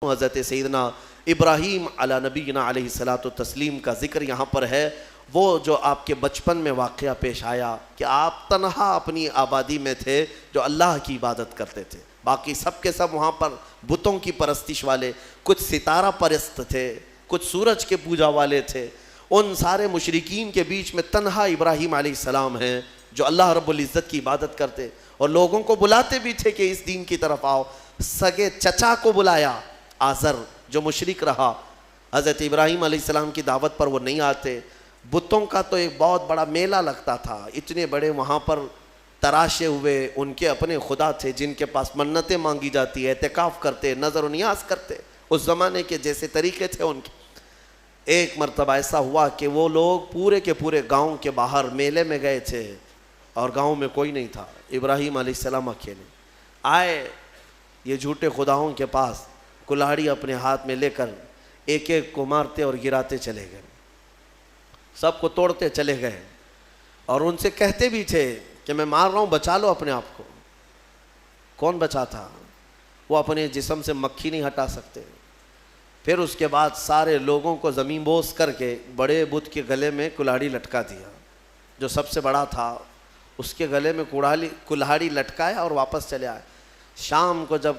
حضرت سیدنا ابراہیم علی نبینا علیہ الصلوۃ والتسلیم کا ذکر یہاں پر ہے، وہ جو آپ کے بچپن میں واقعہ پیش آیا کہ آپ تنہا اپنی آبادی میں تھے جو اللہ کی عبادت کرتے تھے، باقی سب کے سب وہاں پر بتوں کی پرستش والے، کچھ ستارہ پرست تھے، کچھ سورج کے پوجا والے تھے۔ ان سارے مشرکین کے بیچ میں تنہا ابراہیم علیہ السلام ہیں جو اللہ رب العزت کی عبادت کرتے اور لوگوں کو بلاتے بھی تھے کہ اس دین کی طرف آؤ۔ سگے چچا کو بلایا، آزر جو مشرک رہا، حضرت ابراہیم علیہ السلام کی دعوت پر وہ نہیں آتے۔ بتوں کا تو ایک بہت بڑا میلہ لگتا تھا، اتنے بڑے وہاں پر تراشے ہوئے ان کے اپنے خدا تھے جن کے پاس منتیں مانگی جاتی، اعتکاف کرتے، نظر و نیاز کرتے، اس زمانے کے جیسے طریقے تھے ان کے۔ ایک مرتبہ ایسا ہوا کہ وہ لوگ پورے کے پورے گاؤں کے باہر میلے میں گئے تھے اور گاؤں میں کوئی نہیں تھا، ابراہیم علیہ السلام اکیلے آئے یہ جھوٹے خداؤں کے پاس، کلاڑی اپنے ہاتھ میں لے کر ایک ایک کو مارتے اور گراتے چلے گئے، سب کو توڑتے چلے گئے اور ان سے کہتے بھی تھے کہ میں مار رہا ہوں، بچا لو اپنے آپ کو۔ کون بچاتا؟ وہ اپنے جسم سے مکھی نہیں ہٹا سکتے۔ پھر اس کے بعد سارے لوگوں کو زمین بوس کر کے بڑے بت کے گلے میں کلاڑی لٹکا دیا، جو سب سے بڑا تھا اس کے گلے میں کلاڑی لٹکایا اور واپس چلے آئے۔ شام کو جب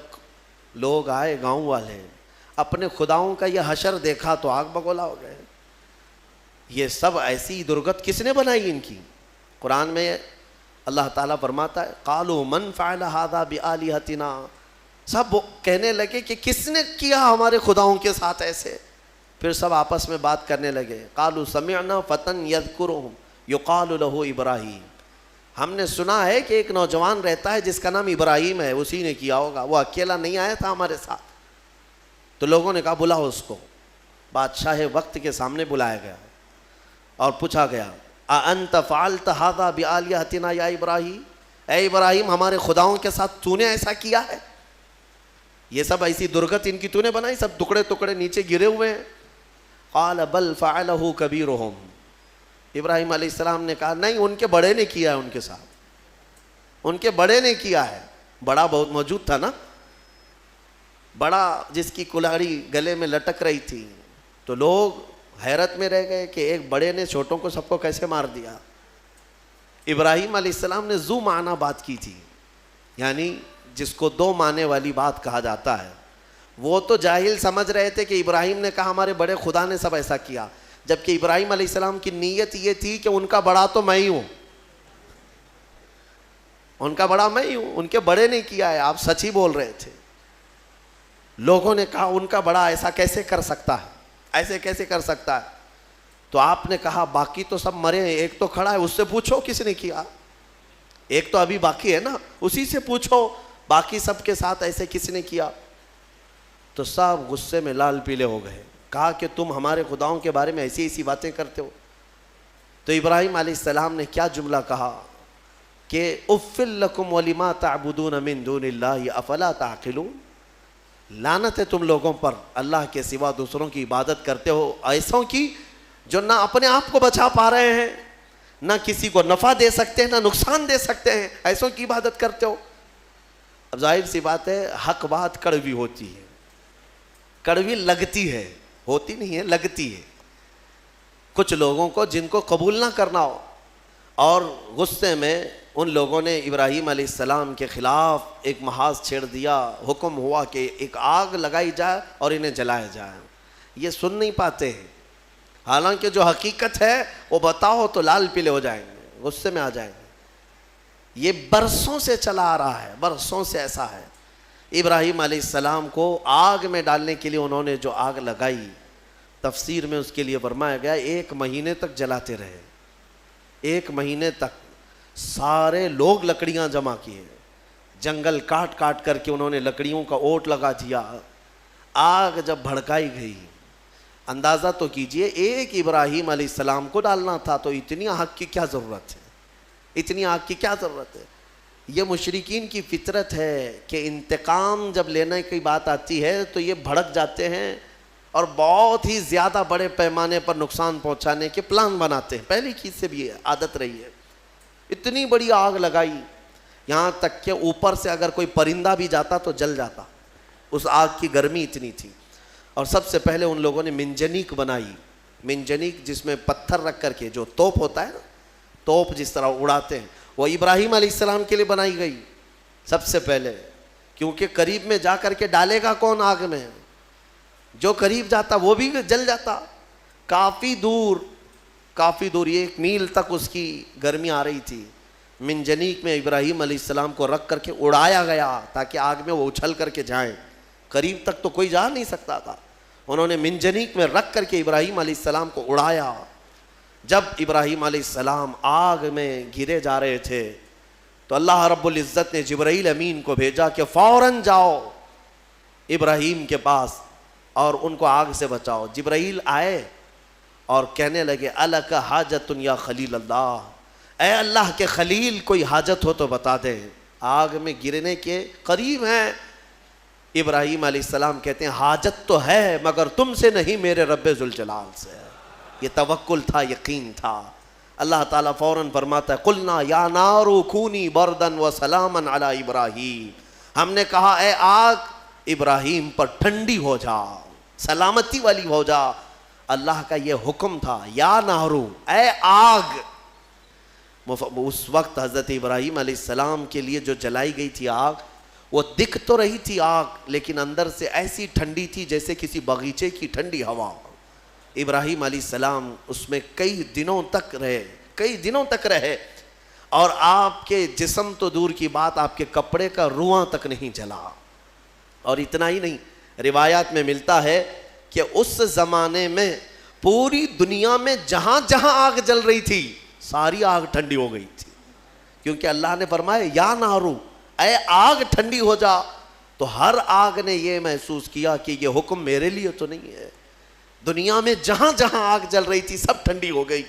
لوگ آئے گاؤں والے، اپنے خداؤں کا یہ حشر دیکھا تو آگ بگولا ہو گئے۔ یہ سب ایسی درگت کس نے بنائی ان کی؟ قرآن میں اللہ تعالیٰ فرماتا ہے قالوا من فعل هذا بآلهتنا، سب کہنے لگے کہ کس نے کیا ہمارے خداؤں کے ساتھ ایسے؟ پھر سب آپس میں بات کرنے لگے، قالوا سمعنا فتى يذكرهم يقال له ابراہیم، ہم نے سنا ہے کہ ایک نوجوان رہتا ہے جس کا نام ابراہیم ہے، اسی نے کیا ہوگا، وہ اکیلا نہیں آیا تھا ہمارے ساتھ۔ تو لوگوں نے کہا بلاؤ اس کو۔ بادشاہ وقت کے سامنے بلایا گیا اور پوچھا گیا اَأَنْتَ فَعَلْتَ هَذَا بِآلِهَتِنَا يَا ابراہیم، اے ابراہیم ہمارے خداؤں کے ساتھ تو نے ایسا کیا ہے؟ یہ سب ایسی درگت ان کی تو نے بنائی، سب ٹکڑے ٹکڑے نیچے گرے ہوئے ہیں۔ قَالَ بَلْ فَعَلَهُ كَبِيرُهُمْ، ابراہیم علیہ السلام نے کہا نہیں، ان کے بڑے نے کیا ہے، ان کے ساتھ ان کے بڑے نے کیا ہے۔ بڑا بہت موجود تھا نا، بڑا جس کی کلاڑی گلے میں لٹک رہی تھی، تو لوگ حیرت میں رہ گئے کہ ایک بڑے نے چھوٹوں کو سب کو کیسے مار دیا۔ ابراہیم علیہ السلام نے ذو معنی بات کی تھی، یعنی جس کو دو معنی والی بات کہا جاتا ہے۔ وہ تو جاہل سمجھ رہے تھے کہ ابراہیم نے کہا ہمارے بڑے خدا نے سب ایسا کیا، جبکہ ابراہیم علیہ السلام کی نیت یہ تھی کہ ان کا بڑا تو میں ہی ہوں، ان کا بڑا میں ہی ہوں، ان کے بڑے نے کیا ہے، آپ سچ ہی بول رہے تھے۔ لوگوں نے کہا ان کا بڑا ایسا کیسے کر سکتا ہے، ایسے کیسے کر سکتا ہے؟ تو آپ نے کہا باقی تو سب مرے ہیں، ایک تو کھڑا ہے، اس سے پوچھو کس نے کیا، ایک تو ابھی باقی ہے نا، اسی سے پوچھو باقی سب کے ساتھ ایسے کس نے کیا۔ تو سب غصے میں لال پیلے ہو گئے، کہا کہ تم ہمارے خداؤں کے بارے میں ایسی ایسی باتیں کرتے ہو۔ تو ابراہیم علیہ السلام نے کیا جملہ کہا کہ اُفٍّ لَكُمْ وَلِمَا تَعْبُدُونَ مِن دُونِ اللَّهِ أَفَلَا تَعْقِلُونَ، لعنت ہے تم لوگوں پر، اللہ کے سوا دوسروں کی عبادت کرتے ہو، ایسوں کی جو نہ اپنے آپ کو بچا پا رہے ہیں، نہ کسی کو نفع دے سکتے ہیں، نہ نقصان دے سکتے ہیں، ایسوں کی عبادت کرتے ہو۔ اب ظاہر سی بات ہے حق بات کڑوی ہوتی ہے، کڑوی لگتی ہے، ہوتی نہیں ہے، لگتی ہے کچھ لوگوں کو جن کو قبول نہ کرنا ہو۔ اور غصے میں ان لوگوں نے ابراہیم علیہ السلام کے خلاف ایک محاذ چھیڑ دیا، حکم ہوا کہ ایک آگ لگائی جائے اور انہیں جلایا جائے۔ یہ سن نہیں پاتے ہیں، حالانکہ جو حقیقت ہے وہ بتاؤ تو لال پیلے ہو جائیں گے، غصے میں آ جائیں گے۔ یہ برسوں سے چلا آ رہا ہے، برسوں سے ایسا ہے۔ ابراہیم علیہ السلام کو آگ میں ڈالنے کے لیے انہوں نے جو آگ لگائی، تفسیر میں اس کے لیے فرمایا گیا 1 مہینے تک جلاتے رہے، 1 مہینے تک سارے لوگ لکڑیاں جمع کیے، جنگل کاٹ کاٹ کر کے انہوں نے لکڑیوں کا اوٹ لگا دیا۔ آگ جب بھڑکائی گئی، اندازہ تو کیجئے ایک ابراہیم علیہ السلام کو ڈالنا تھا، تو اتنی آگ کی کیا ضرورت ہے، اتنی آگ کی کیا ضرورت ہے؟ یہ مشرکین کی فطرت ہے کہ انتقام جب لینے کی بات آتی ہے تو یہ بھڑک جاتے ہیں اور بہت ہی زیادہ بڑے پیمانے پر نقصان پہنچانے کے پلان بناتے ہیں، پہلی چیز سے بھی عادت رہی ہے۔ اتنی بڑی آگ لگائی، یہاں تک کہ اوپر سے اگر کوئی پرندہ بھی جاتا تو جل جاتا، اس آگ کی گرمی اتنی تھی. اور سب سے پہلے ان لوگوں نے منجنیق بنائی. منجنیق جس میں پتھر رکھ کر کے جو توپ ہوتا ہے نا, توپ جس طرح اڑاتے ہیں, وہ ابراہیم علیہ السلام کے لیے بنائی گئی سب سے پہلے, کیونکہ قریب میں جا کر کے ڈالے گا کون آگ میں؟ جو قریب جاتا وہ بھی جل جاتا. کافی دور 1 میل تک اس کی گرمی آ رہی تھی. منجنیق میں ابراہیم علیہ السلام کو رکھ کر کے اڑایا گیا تاکہ آگ میں وہ اچھل کر کے جائیں. قریب تک تو کوئی جا نہیں سکتا تھا. انہوں نے منجنیق میں رکھ کر کے ابراہیم علیہ السلام کو اڑایا. جب ابراہیم علیہ السلام آگ میں گرے جا رہے تھے تو اللہ رب العزت نے جبرائیل امین کو بھیجا کہ فوراً جاؤ ابراہیم کے پاس اور ان کو آگ سے بچاؤ. جبرائیل آئے اور کہنے لگے الک حاجت یا خلیل اللہ, اے اللہ کے خلیل کوئی حاجت ہو تو بتا دے, آگ میں گرنے کے قریب ہیں. ابراہیم علیہ السلام کہتے ہیں حاجت تو ہے مگر تم سے نہیں, میرے رب ذوالجلال سے. یہ توکل تھا, یقین تھا. اللہ تعالیٰ فوراً فرماتا ہے قلنا یا نار کونی بردن و سلاما علی ابراہیم, ہم نے کہا اے آگ ابراہیم پر ٹھنڈی ہو جا, سلامتی والی ہو جا. اللہ کا یہ حکم تھا یا نارو, اے آگ. اس وقت حضرت ابراہیم علیہ السلام کے لیے جو جلائی گئی تھی آگ, وہ دکھ تو رہی تھی آگ, لیکن اندر سے ایسی ٹھنڈی تھی جیسے کسی باغیچے کی ٹھنڈی ہوا. ابراہیم علیہ السلام اس میں کئی دنوں تک رہے اور آپ کے جسم تو دور کی بات, آپ کے کپڑے کا رواں تک نہیں جلا. اور اتنا ہی نہیں, روایات میں ملتا ہے کہ اس زمانے میں پوری دنیا میں جہاں جہاں آگ جل رہی تھی ساری آگ ٹھنڈی ہو گئی تھی, کیونکہ اللہ نے فرمایا یا نارو, اے آگ ٹھنڈی ہو جا. تو ہر آگ نے یہ محسوس کیا کہ یہ حکم میرے لیے تو نہیں ہے. دنیا میں جہاں جہاں آگ جل رہی تھی سب ٹھنڈی ہو گئی.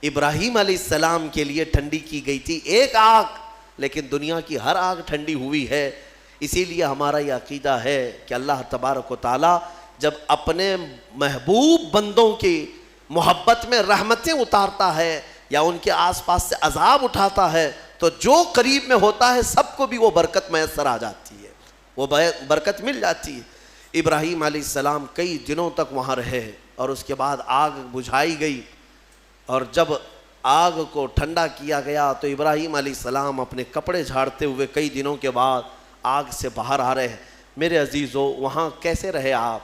ابراہیم علیہ السلام کے لیے ٹھنڈی کی گئی تھی ایک آگ, لیکن دنیا کی ہر آگ ٹھنڈی ہوئی ہے. اسی لیے ہمارا یہ عقیدہ ہے کہ اللہ تبارک و تعالی جب اپنے محبوب بندوں کی محبت میں رحمتیں اتارتا ہے یا ان کے آس پاس سے عذاب اٹھاتا ہے تو جو قریب میں ہوتا ہے سب کو بھی وہ برکت میسر آ جاتی ہے, وہ برکت مل جاتی ہے. ابراہیم علیہ السلام کئی دنوں تک وہاں رہے اور اس کے بعد آگ بجھائی گئی, اور جب آگ کو ٹھنڈا کیا گیا تو ابراہیم علیہ السلام اپنے کپڑے جھاڑتے ہوئے کئی دنوں کے بعد آگ سے باہر آ رہے ہیں. میرے عزیزو, وہاں کیسے رہے آپ؟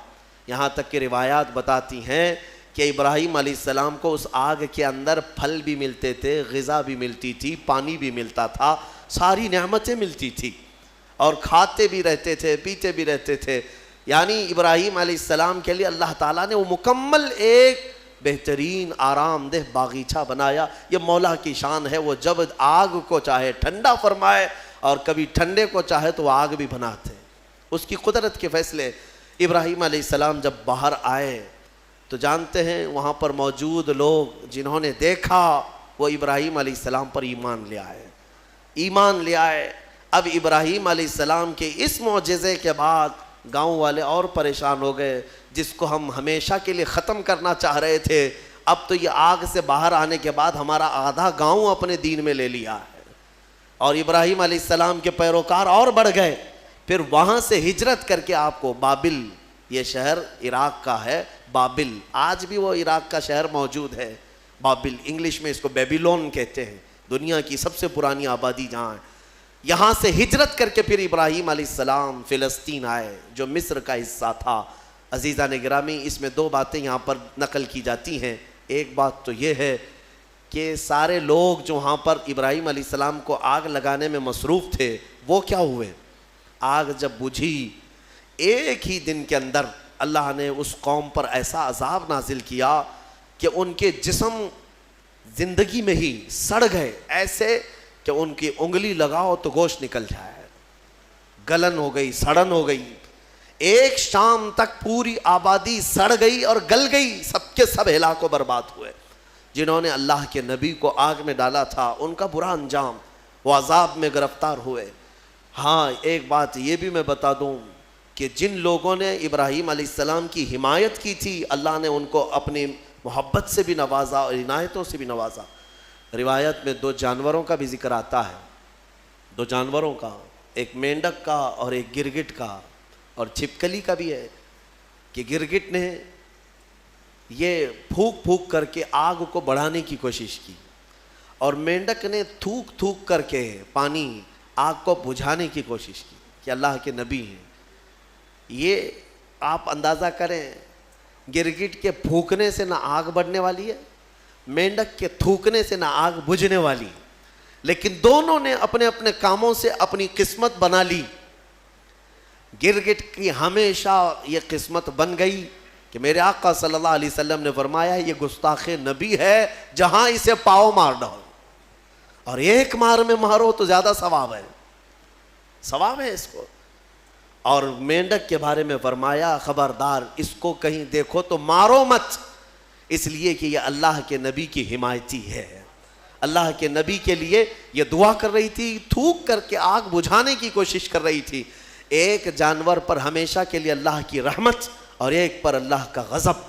یہاں تک کہ روایات بتاتی ہیں کہ ابراہیم علیہ السلام کو اس آگ کے اندر پھل بھی ملتے تھے, غذا بھی ملتی تھی, پانی بھی ملتا تھا, ساری نعمتیں ملتی تھی, اور کھاتے بھی رہتے تھے, پیتے بھی رہتے تھے. یعنی ابراہیم علیہ السلام کے لیے اللہ تعالیٰ نے وہ مکمل ایک بہترین آرام دہ باغیچہ بنایا. یہ مولا کی شان ہے, وہ جب آگ کو چاہے ٹھنڈا فرمائے اور کبھی ٹھنڈے کو چاہے تو وہ آگ بھی بناتے, اس کی قدرت کے فیصلے. ابراہیم علیہ السلام جب باہر آئے تو جانتے ہیں وہاں پر موجود لوگ جنہوں نے دیکھا وہ ابراہیم علیہ السلام پر ایمان لے آئے. اب ابراہیم علیہ السلام کے اس معجزے کے بعد گاؤں والے اور پریشان ہو گئے, جس کو ہم ہمیشہ کے لیے ختم کرنا چاہ رہے تھے, اب تو یہ آگ سے باہر آنے کے بعد ہمارا آدھا گاؤں اپنے دین میں لے لیا ہے. اور ابراہیم علیہ السلام کے پیروکار اور بڑھ گئے. پھر وہاں سے ہجرت کر کے آپ کو بابل, یہ شہر عراق کا ہے, بابل, آج بھی وہ عراق کا شہر موجود ہے. بابل, انگلش میں اس کو بیبیلون کہتے ہیں, دنیا کی سب سے پرانی آبادی جہاں ہے. یہاں سے ہجرت کر کے پھر ابراہیم علیہ السلام فلسطین آئے جو مصر کا حصہ تھا. عزیزان گرامی, اس میں 2 باتیں یہاں پر نقل کی جاتی ہیں. ایک بات تو یہ ہے کہ سارے لوگ جو وہاں پر ابراہیم علیہ السلام کو آگ لگانے میں مصروف تھے وہ کیا ہوئے؟ آگ جب بجھی ایک ہی دن کے اندر اللہ نے اس قوم پر ایسا عذاب نازل کیا کہ ان کے جسم زندگی میں ہی سڑ گئے, ایسے کہ ان کی انگلی لگاؤ تو گوشت نکل جائے. گلن ہو گئی, سڑن ہو گئی. ایک شام تک پوری آبادی سڑ گئی اور گل گئی, سب کے سب ہلاک و برباد ہوئے. جنہوں نے اللہ کے نبی کو آگ میں ڈالا تھا ان کا برا انجام, وہ عذاب میں گرفتار ہوئے. ہاں, ایک بات یہ بھی میں بتا دوں کہ جن لوگوں نے ابراہیم علیہ السلام کی حمایت کی تھی اللہ نے ان کو اپنی محبت سے بھی نوازا اور عنایتوں سے بھی نوازا. روایت میں 2 جانوروں کا بھی ذکر آتا ہے, 2 جانوروں کا, ایک مینڈک کا اور ایک گرگٹ کا. اور چھپکلی کا بھی ہے کہ گرگٹ نے یہ پھونک پھونک کر کے آگ کو بڑھانے کی کوشش کی اور مینڈک نے تھوک تھوک کر کے پانی آگ کو بجھانے کی کوشش کی کہ اللہ کے نبی ہیں. یہ آپ اندازہ کریں گرگٹ کے پھونکنے سے نہ آگ بڑھنے والی ہے, مینڈک کے تھوکنے سے نہ آگ بجھنے والی, لیکن دونوں نے اپنے اپنے کاموں سے اپنی قسمت بنا لی. گرگٹ کی ہمیشہ یہ قسمت بن گئی کہ میرے آقا صلی اللہ علیہ وسلم نے فرمایا یہ گستاخ نبی ہے, جہاں اسے پاؤ مار ڈالو, اور ایک مار میں مارو تو زیادہ ثواب ہے, ثواب ہے اس کو. اور مینڈک کے بارے میں فرمایا خبردار اس کو کہیں دیکھو تو مارو مت, اس لیے کہ یہ اللہ کے نبی کی حمایتی ہے. اللہ کے نبی کے لیے یہ دعا کر رہی تھی, تھوک کر کے آگ بجھانے کی کوشش کر رہی تھی. ایک جانور پر ہمیشہ کے لیے اللہ کی رحمت اور ایک پر اللہ کا غضب.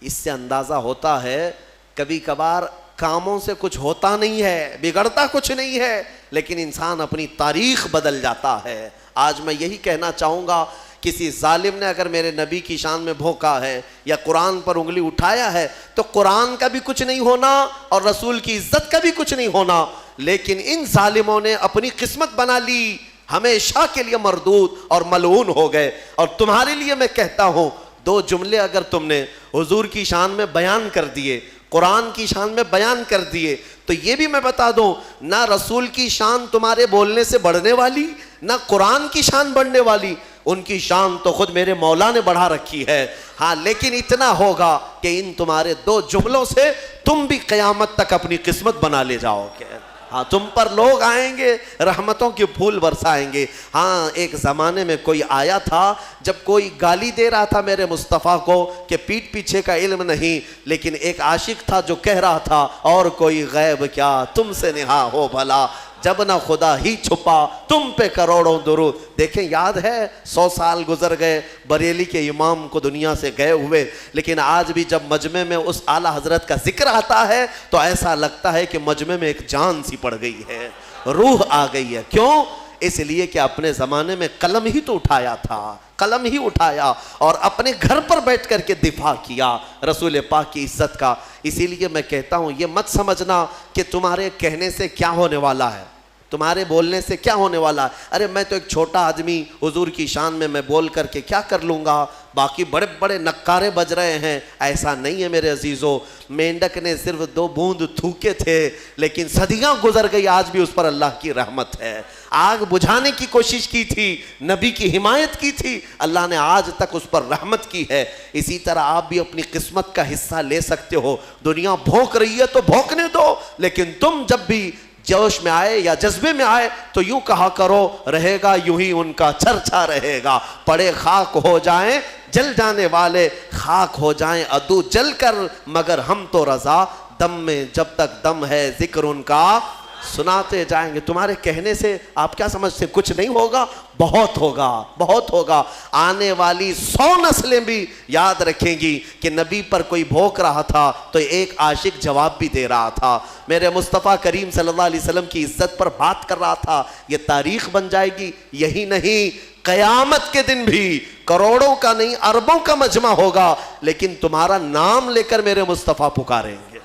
اس سے اندازہ ہوتا ہے کبھی کبھار کاموں سے کچھ ہوتا نہیں ہے, بگڑتا کچھ نہیں ہے, لیکن انسان اپنی تاریخ بدل جاتا ہے. آج میں یہی کہنا چاہوں گا, کسی ظالم نے اگر میرے نبی کی شان میں بھونکا ہے یا قرآن پر انگلی اٹھایا ہے تو قرآن کا بھی کچھ نہیں ہونا اور رسول کی عزت کا بھی کچھ نہیں ہونا, لیکن ان ظالموں نے اپنی قسمت بنا لی, ہمیشہ کے لیے مردود اور ملعون ہو گئے. اور تمہارے لیے میں کہتا ہوں, دو جملے اگر تم نے حضور کی شان میں بیان کر دیے, قرآن کی شان میں بیان کر دیے, تو یہ بھی میں بتا دوں نہ رسول کی شان تمہارے بولنے سے بڑھنے والی, نہ قرآن کی شان بڑھنے والی. ان کی شان تو خود میرے مولا نے بڑھا رکھی ہے. ہاں لیکن اتنا ہوگا کہ ان تمہارے دو جملوں سے تم بھی قیامت تک اپنی قسمت بنا لے جاؤ گے. ہاں تم پر لوگ آئیں گے, رحمتوں کے پھول برسائیں گے. ہاں ایک زمانے میں کوئی آیا تھا جب کوئی گالی دے رہا تھا میرے مصطفیٰ کو کہ پیٹھ پیچھے کا علم نہیں, لیکن ایک عاشق تھا جو کہہ رہا تھا اور کوئی غیب کیا تم سے نہا ہو بھلا, جب نہ خدا ہی چھپا تم پہ کروڑوں درود. دیکھیں یاد ہے 100 سال گزر گئے بریلی کے امام کو دنیا سے گئے ہوئے, لیکن آج بھی جب مجمع میں اس اعلیٰ حضرت کا ذکر آتا ہے تو ایسا لگتا ہے کہ مجمع میں ایک جان سی پڑ گئی ہے, روح آ گئی ہے. کیوں؟ اس لیے کہ اپنے زمانے میں قلم ہی تو اٹھایا تھا, قلم ہی اٹھایا اور اپنے گھر پر بیٹھ کر کے دفاع کیا رسول پاک کی عزت کا. اسی لیے میں کہتا ہوں یہ مت سمجھنا کہ تمہارے کہنے سے کیا ہونے والا ہے, تمہارے بولنے سے کیا ہونے والا ہے. ارے میں تو ایک چھوٹا آدمی حضور کی شان میں بول کر کے کیا کر لوں گا, باقی بڑے بڑے نکارے بج رہے ہیں. ایسا نہیں ہے میرے عزیزو. مینڈک نے صرف 2 بوند تھوکے تھے, لیکن صدیاں گزر گئی, آج بھی اس پر اللہ کی رحمت ہے. آگ بجھانے کی کوشش کی تھی, نبی کی حمایت کی تھی, اللہ نے آج تک اس پر رحمت کی ہے. اسی طرح آپ بھی اپنی قسمت کا حصہ لے سکتے ہو. دنیا بھونک رہی ہے تو بھونکنے دو, لیکن تم جب بھی جوش میں آئے یا جذبے میں آئے تو یوں کہا کرو رہے گا یوں ہی ان کا چرچا رہے گا. پڑے خاک ہو جائیں جل جانے والے, خاک ہو جائیں عدو جل کر, مگر ہم تو رضا دم میں جب تک دم ہے ذکر ان کا سناتے جائیں گے. تمہارے کہنے سے آپ کیا سمجھتے کچھ نہیں ہوگا؟ بہت ہوگا, بہت ہوگا. آنے والی 100 نسلیں بھی یاد رکھیں گی کہ نبی پر کوئی بھونک رہا تھا تو ایک عاشق جواب بھی دے رہا تھا, میرے مصطفیٰ کریم صلی اللہ علیہ وسلم کی عزت پر بات کر رہا تھا. یہ تاریخ بن جائے گی. یہی نہیں, قیامت کے دن بھی کروڑوں کا نہیں اربوں کا مجمع ہوگا, لیکن تمہارا نام لے کر میرے مصطفیٰ پکاریں گے,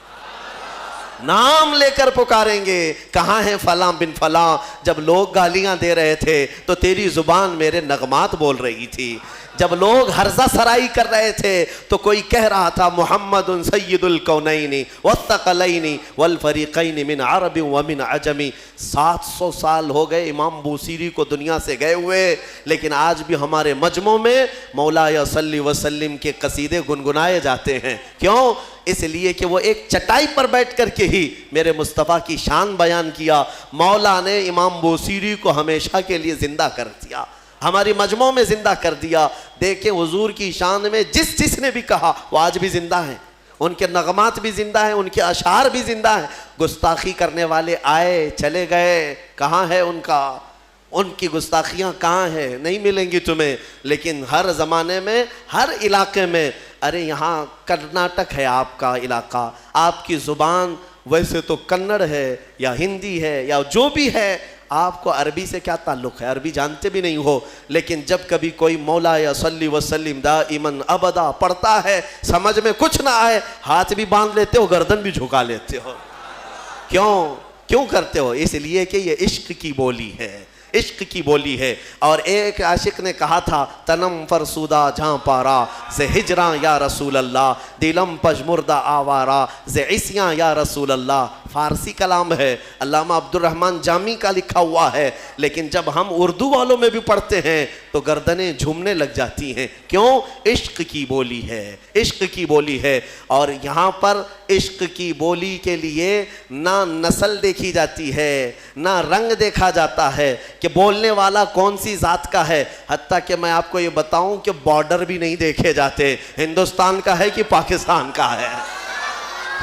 نام لے کر پکاریں گے. کہاں ہیں فلاں بن فلاں؟ جب لوگ گالیاں دے رہے تھے تو تیری زبان میرے نغمات بول رہی تھی. جب لوگ ہرزہ سرائی کر رہے تھے تو کوئی کہہ رہا تھا محمد سید الکونین والثقلین والفریقین من عرب ومن عجم. 700 سال ہو گئے امام بوصیری کو دنیا سے گئے ہوئے, لیکن آج بھی ہمارے مجمعوں میں مولایا صلی وسلم کے قصیدے گنگنائے جاتے ہیں. کیوں؟ اس لیے کہ وہ ایک چٹائی پر بیٹھ کر کے ہی میرے مصطفیٰ کی شان بیان کیا. مولا نے امام بوصیری کو ہمیشہ کے لیے زندہ کر دیا, ہماری مجموع میں زندہ کر دیا. دیکھیں حضور کی شان میں جس نے بھی کہا وہ آج بھی زندہ ہیں, ان کے نغمات بھی زندہ ہیں, ان کے اشعار بھی زندہ ہیں. گستاخی کرنے والے آئے چلے گئے, کہاں ہے ان کا, ان کی گستاخیاں کہاں ہیں؟ نہیں ملیں گی تمہیں. لیکن ہر زمانے میں ہر علاقے میں, ارے یہاں کرناٹک ہے آپ کا علاقہ, آپ کی زبان ویسے تو کنڑ ہے یا ہندی ہے یا جو بھی ہے, آپ کو عربی سے کیا تعلق ہے؟ عربی جانتے بھی نہیں ہو، لیکن جب کبھی کوئی مولا یا صلی وسلم دائماً ابدا پڑھتا ہے، سمجھ میں کچھ نہ آئے، ہاتھ بھی باندھ لیتے ہو، گردن بھی جھکا لیتے ہو۔ کیوں کرتے ہو؟ اس لیے کہ یہ عشق کی بولی ہے، عشق کی بولی ہے۔ اور ایک عاشق نے کہا تھا، تنم فرسودہ جہاں پارا سے ہجراں یا رسول اللہ، دلم پژمردہ آوارا سے عصیاں یا رسول اللہ۔ فارسی کلام ہے، علامہ عبدالرحمن جامی کا لکھا ہوا ہے، لیکن جب ہم اردو والوں میں بھی پڑھتے ہیں تو گردنیں جھومنے لگ جاتی ہیں۔ کیوں؟ عشق کی بولی ہے، عشق کی بولی ہے۔ اور یہاں پر عشق کی بولی کے لیے نہ نسل دیکھی جاتی ہے، نہ رنگ دیکھا جاتا ہے کہ بولنے والا کون سی ذات کا ہے، حتیٰ کہ میں آپ کو یہ بتاؤں کہ بارڈر بھی نہیں دیکھے جاتے، ہندوستان کا ہے کہ پاکستان کا ہے،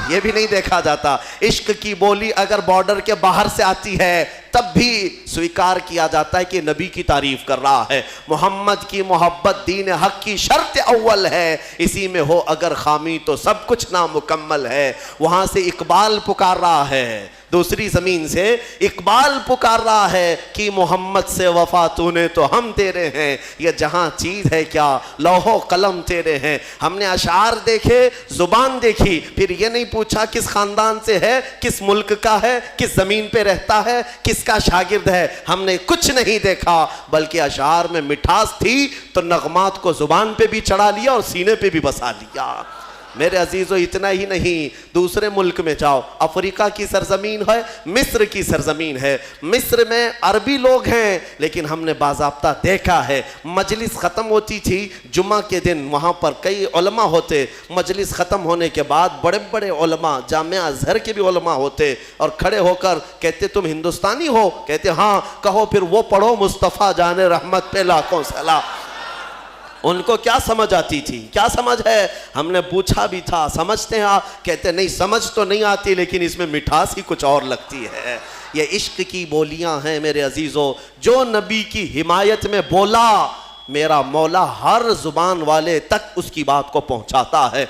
یہ بھی نہیں دیکھا جاتا۔ عشق کی بولی اگر بارڈر کے باہر سے آتی ہے تب بھی سویکار کیا جاتا ہے کہ نبی کی تعریف کر رہا ہے۔ محمد کی محبت دین حق کی شرط اول ہے، اسی میں ہو اگر خامی تو سب کچھ نامکمل ہے۔ وہاں سے اقبال پکار رہا ہے، دوسری زمین سے اقبال پکار رہا ہے کہ محمد سے وفا تو نے تو ہم تیرے ہیں، یہ جہاں چیز ہے کیا لوح و قلم تیرے ہیں۔ ہم نے اشعار دیکھے، زبان دیکھی، پھر یہ نہیں پوچھا کس خاندان سے ہے، کس ملک کا ہے، کس زمین پہ رہتا ہے، کس کا شاگرد ہے۔ ہم نے کچھ نہیں دیکھا، بلکہ اشعار میں مٹھاس تھی تو نغمات کو زبان پہ بھی چڑھا لیا اور سینے پہ بھی بسا لیا۔ میرے عزیزو اتنا ہی نہیں، دوسرے ملک میں جاؤ، افریقہ کی سرزمین ہے، مصر کی سرزمین ہے، مصر میں عربی لوگ ہیں، لیکن ہم نے باضابطہ دیکھا ہے مجلس ختم ہوتی تھی جمعہ کے دن، وہاں پر کئی علماء ہوتے، مجلس ختم ہونے کے بعد بڑے بڑے علماء، جامعہ ازہر کے بھی علماء ہوتے، اور کھڑے ہو کر کہتے تم ہندوستانی ہو؟ کہتے ہاں۔ کہو پھر وہ پڑھو مصطفیٰ جان رحمت پہ لاکھوں سلام۔ ان کو کیا سمجھ آتی تھی؟ کیا سمجھ ہے؟ ہم نے پوچھا بھی تھا سمجھتے ہیں آپ؟ کہتے نہیں سمجھ تو نہیں آتی، لیکن اس میں مٹھاس ہی کچھ اور لگتی ہے۔ یہ عشق کی بولیاں ہیں میرے عزیزو۔ جو نبی کی حمایت میں بولا، میرا مولا ہر زبان والے تک اس کی بات کو پہنچاتا ہے۔